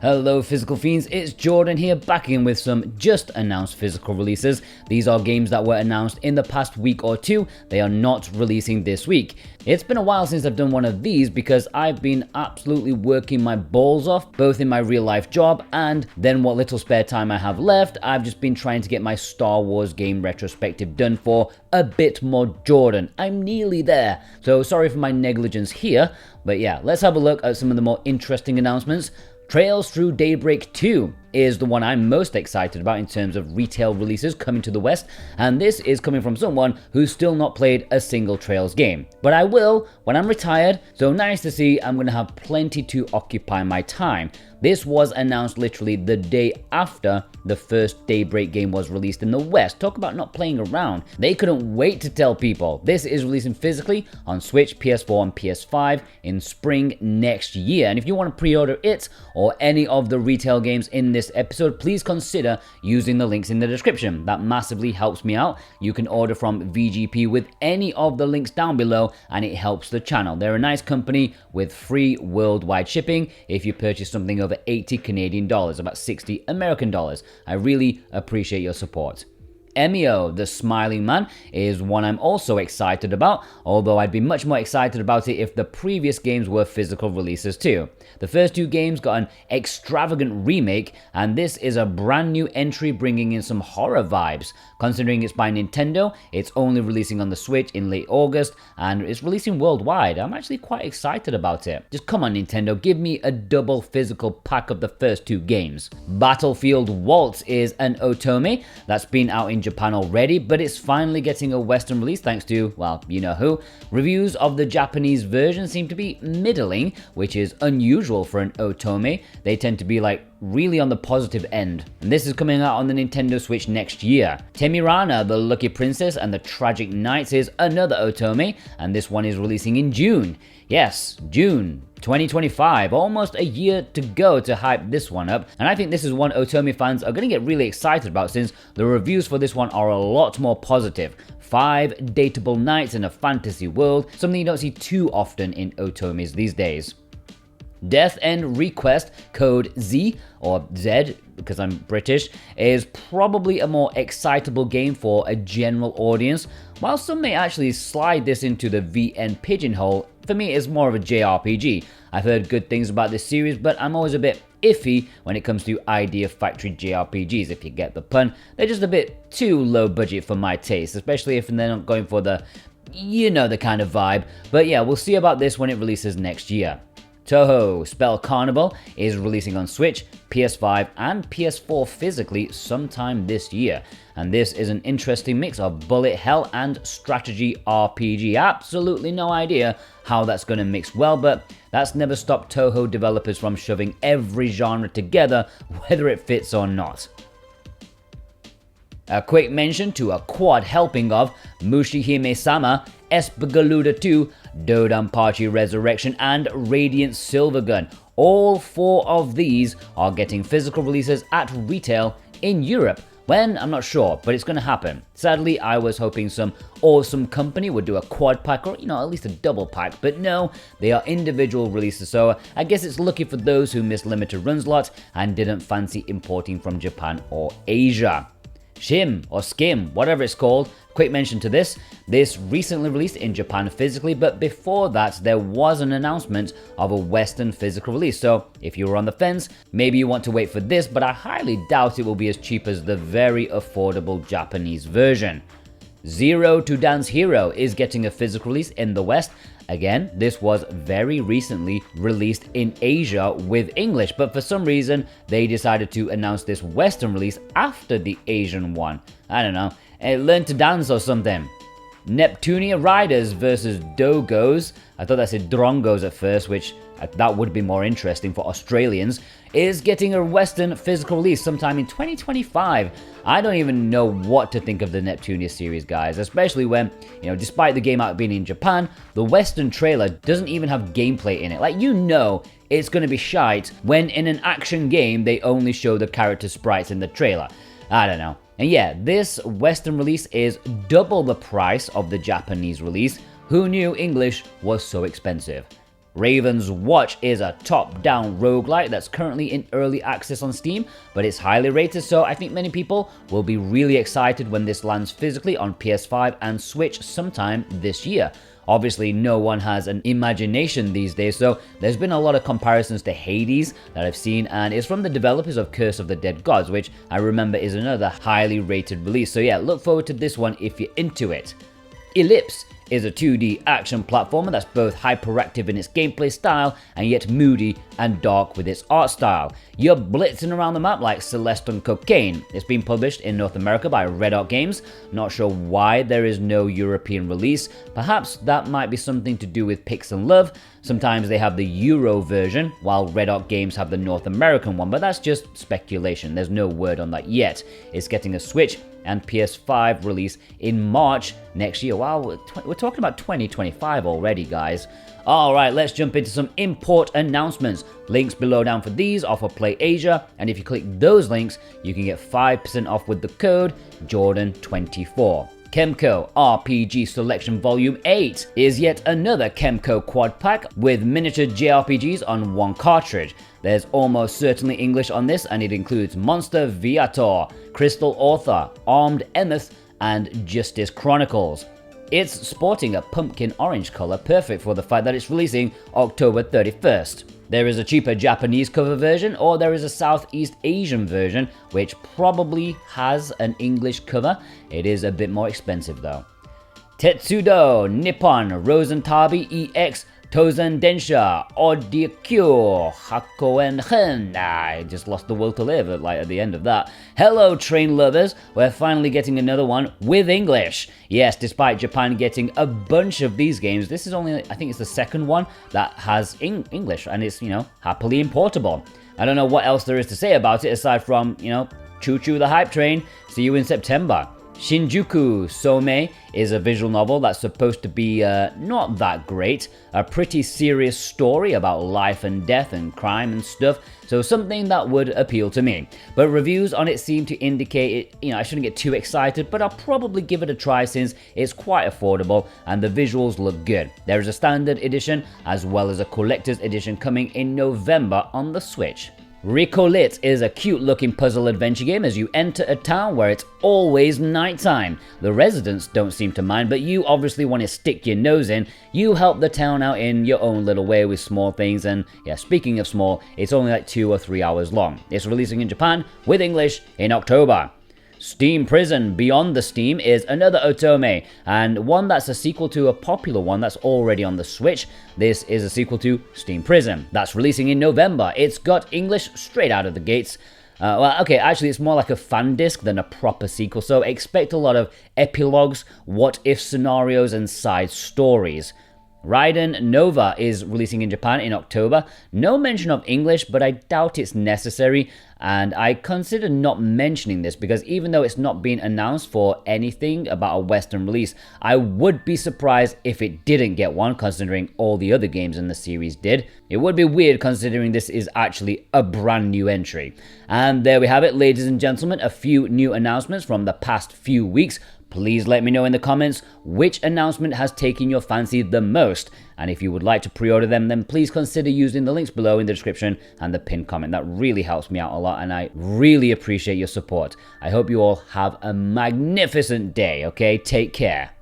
Hello Physical Fiends, it's Jordan here, back in with some just announced physical releases. These are games that were announced in the past week or two, they are not releasing this week. It's been a while since I've done one of these because I've been absolutely working my balls off, both in my real life job and then what little spare time I have left, I've just been trying to get my Star Wars game retrospective done for a bit more Jordan. I'm nearly there, so sorry for my negligence here, but yeah, let's have a look at some of the more interesting announcements. Trails Through Daybreak 2 is the one I'm most excited about in terms of retail releases coming to the West, and this is coming from someone who's still not played a single Trails game. But I will when I'm retired, so nice to see. I'm going to have plenty to occupy my time. This was announced literally the day after the first Daybreak game was released in the West. Talk about not playing around. They couldn't wait to tell people. This is releasing physically on Switch, PS4 and PS5 in spring next year. And if you want to pre-order it or any of the retail games in this episode, please consider using the links in the description. That massively helps me out. You can order from VGP with any of the links down below and it helps the channel. They're a nice company with free worldwide shipping if you purchase something over 80 Canadian dollars, about 60 American dollars. I really appreciate your support. Emio The Smiling Man is one I'm also excited about, although I'd be much more excited about it if the previous games were physical releases too. The first two games got an extravagant remake, and this is a brand new entry bringing in some horror vibes. Considering it's by Nintendo, it's only releasing on the Switch in late August, and it's releasing worldwide. I'm actually quite excited about it. Just come on Nintendo, give me a double physical pack of the first two games. Battlefield Waltz is an otome that's been out in Japan already, but it's finally getting a Western release thanks to, well, you know who. Reviews of the Japanese version seem to be middling, which is unusual for an otome. They tend to be like really on the positive end. And this is coming out on the Nintendo Switch next year. Temirana, the Lucky Princess and the Tragic Knights is another otome, and this one is releasing in June. Yes, June 2025, almost a year to go to hype this one up, and I think this is one otome fans are going to get really excited about since the reviews for this one are a lot more positive. 5 dateable knights in a fantasy world, something you don't see too often in otomes these days. Death End Request Code Z, or Z because I'm British, is probably a more excitable game for a general audience. While some may actually slide this into the VN pigeonhole, for me it's more of a JRPG. I've heard good things about this series, but I'm always a bit iffy when it comes to Idea Factory JRPGs, if you get the pun. They're just a bit too low budget for my taste, especially if they're not going for the, you know, the kind of vibe. But yeah, we'll see about this when it releases next year. Touhou Spell Carnival is releasing on Switch, PS5 and PS4 physically sometime this year. And this is an interesting mix of bullet hell and strategy RPG. Absolutely no idea how that's going to mix well, but that's never stopped Touhou developers from shoving every genre together, whether it fits or not. A quick mention to a quad helping of Mushihime-sama, Espagaluda 2, Dodonpachi Resurrection, and Radiant Silvergun. All 4 of these are getting physical releases at retail in Europe. When? I'm not sure, but it's going to happen. Sadly, I was hoping some awesome company would do a quad pack or, you know, at least a double pack, but no, they are individual releases, so I guess it's lucky for those who missed limited runs lots and didn't fancy importing from Japan or Asia. Schim, or Schim, whatever it's called, quick mention to this recently released in Japan physically, but before that there was an announcement of a Western physical release, so if you were on the fence, maybe you want to wait for this, but I highly doubt it will be as cheap as the very affordable Japanese version. Zero to Dance Hero is getting a physical release in the West. Again, this was very recently released in Asia with English, but for some reason they decided to announce this Western release after the Asian one. I don't know, learn to dance or something. Neptunia Riders versus Dogoos, I thought that said Drongos at first, which that would be more interesting for Australians, is getting a Western physical release sometime in 2025. I don't even know what to think of the Neptunia series, guys, especially when, you know, despite the game out being in Japan, the Western trailer doesn't even have gameplay in it. Like, you know it's going to be shite when in an action game they only show the character sprites in the trailer. I don't know. And yeah, this Western release is double the price of the Japanese release. Who knew English was so expensive? Ravenswatch is a top-down roguelike that's currently in early access on Steam, but it's highly rated, so I think many people will be really excited when this lands physically on PS5 and Switch sometime this year. Obviously, no one has an imagination these days, so there's been a lot of comparisons to Hades that I've seen, and it's from the developers of Curse of the Dead Gods, which I remember is another highly rated release. So yeah, look forward to this one if you're into it. Elypse is a 2D action platformer that's both hyperactive in its gameplay style and yet moody and dark with its art style. You're blitzing around the map like Celeste on cocaine. It's been published in North America by Red Art Games. Not sure why there is no European release. Perhaps that might be something to do with Pix and Love. Sometimes they have the Euro version, while Red Art Games have the North American one, but that's just speculation. There's no word on that yet. It's getting a Switch and PS5 release in March next year. Wow, we're talking about 2025 already, guys. Alright, let's jump into some import announcements. Links below down for these are for Play Asia, and if you click those links, you can get 5% off with the code Jordan24. Kemco RPG Selection Volume 8 is yet another Kemco quad pack with miniature JRPGs on one cartridge. There's almost certainly English on this, and it includes Monster Viator, Crystal Author, Armed Emeth, and Justice Chronicles. It's sporting a pumpkin orange color, perfect for the fact that it's releasing October 31st. There is a cheaper Japanese cover version, or there is a Southeast Asian version, which probably has an English cover. It is a bit more expensive though. Tetsudou, Nippon, Rosen Tabi EX, Tozan Densha, Odakyu, Hakone-hen. I just lost the will to live at the end of that. Hello, train lovers. We're finally getting another one with English. Yes, despite Japan getting a bunch of these games, this is only, I think it's the second one that has English, and it's, happily importable. I don't know what else there is to say about it aside from, choo-choo the hype train. See you in September. Shinjuku Soumei is a visual novel that's supposed to be not that great, a pretty serious story about life and death and crime and stuff, so something that would appeal to me. But reviews on it seem to indicate it, I shouldn't get too excited, but I'll probably give it a try since it's quite affordable and the visuals look good. There is a standard edition as well as a collector's edition coming in November on the Switch. Recolit is a cute-looking puzzle adventure game as you enter a town where it's always nighttime. The residents don't seem to mind, but you obviously want to stick your nose in. You help the town out in your own little way with small things, and yeah, speaking of small, it's only like 2 or 3 hours long. It's releasing in Japan with English in October. Steam Prison Beyond the Steam is another otome, and one that's a sequel to a popular one that's already on the Switch. This is a sequel to Steam Prison that's releasing in November. It's got English straight out of the gates. Actually it's more like a fan disc than a proper sequel, so expect a lot of epilogues, what-if scenarios, and side stories. Raiden NOVA is releasing in Japan in October. No mention of English, but I doubt it's necessary, and I consider not mentioning this because even though it's not been announced for anything about a Western release, I would be surprised if it didn't get one, considering all the other games in the series did. It would be weird considering this is actually a brand new entry. And there we have it, ladies and gentlemen, a few new announcements from the past few weeks. Please let me know in the comments which announcement has taken your fancy the most, and if you would like to pre-order them, then please consider using the links below in the description and the pinned comment. That really helps me out a lot, and I really appreciate your support. I hope you all have a magnificent day, okay? Take care.